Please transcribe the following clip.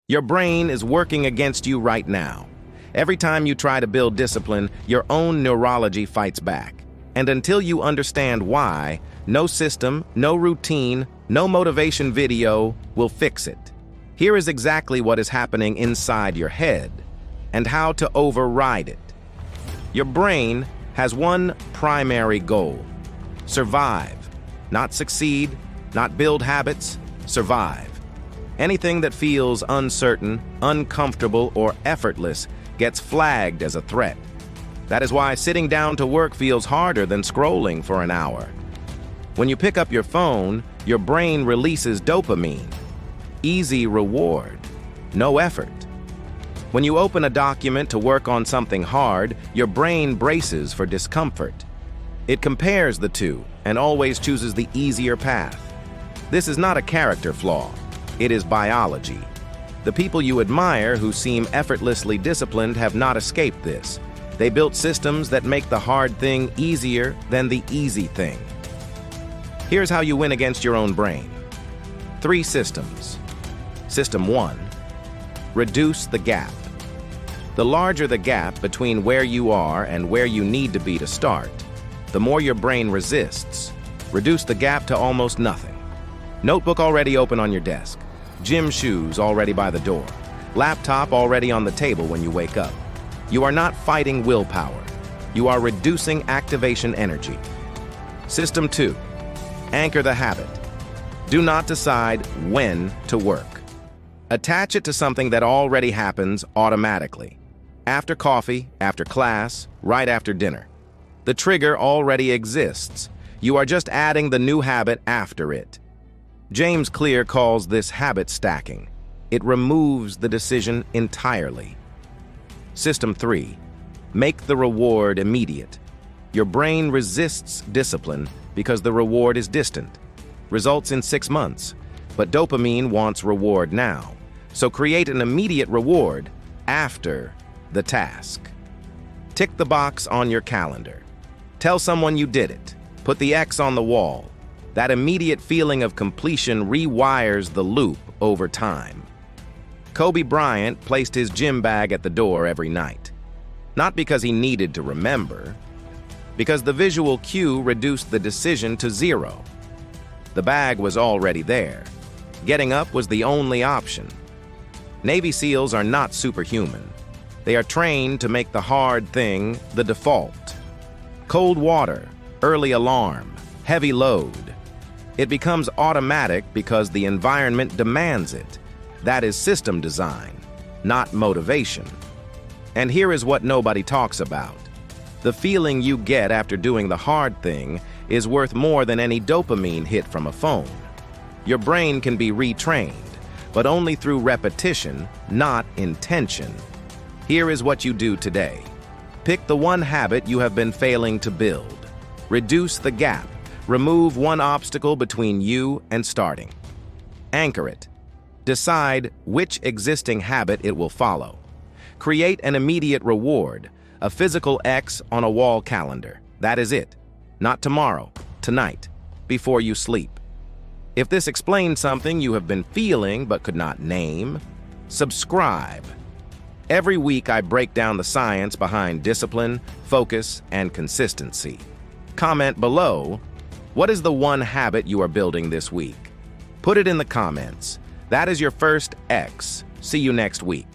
Your brain is working against you right now. Every time you try to build discipline, your own neurology fights back. And until you understand why, no system, no routine, no motivation video will fix it. Here is exactly what is happening inside your head and how to override it. Your brain has one primary goal: survive. Not succeed, not build habits, survive. Anything that feels uncertain, uncomfortable, or effortless gets flagged as a threat. That is why sitting down to work feels harder than scrolling for an hour. When you pick up your phone, your brain releases dopamine. Easy reward, no effort. When you open a document to work on something hard, your brain braces for discomfort. It compares the two and always chooses the easier path. This is not a character flaw. It is biology. The people you admire who seem effortlessly disciplined have not escaped this. They built systems that make the hard thing easier than the easy thing. Here's how you win against your own brain. 3 systems. System 1. Reduce the gap. The larger the gap between where you are and where you need to be to start, the more your brain resists. Reduce the gap to almost nothing. Notebook already open on your desk. Gym shoes already by the door. Laptop already on the table when you wake up. You are not fighting willpower. You are reducing activation energy. System 2. Anchor the habit. Do not decide when to work. Attach it to something that already happens automatically. After coffee, after class, right after dinner. The trigger already exists. You are just adding the new habit after it. James Clear calls this habit stacking. It removes the decision entirely. System 3. Make the reward immediate. Your brain resists discipline because the reward is distant. Results in 6 months, but dopamine wants reward now. So create an immediate reward after the task. Tick the box on your calendar. Tell someone you did it. Put the X on the wall. That immediate feeling of completion rewires the loop over time. Kobe Bryant placed his gym bag at the door every night. Not because he needed to remember, because the visual cue reduced the decision to 0. The bag was already there. Getting up was the only option. Navy SEALs are not superhuman. They are trained to make the hard thing the default. Cold water, early alarm, heavy load. It becomes automatic because the environment demands it. That is system design, not motivation. And here is what nobody talks about. The feeling you get after doing the hard thing is worth more than any dopamine hit from a phone. Your brain can be retrained, but only through repetition, not intention. Here is what you do today. Pick the one habit you have been failing to build. Reduce the gap. Remove one obstacle between you and starting. Anchor it. Decide which existing habit it will follow. Create an immediate reward, a physical X on a wall calendar. That is it. Not tomorrow, tonight, before you sleep. If this explains something you have been feeling but could not name, subscribe. Every week I break down the science behind discipline, focus, and consistency. Comment below, what is the one habit you are building this week? Put it in the comments. That is your first X. See you next week.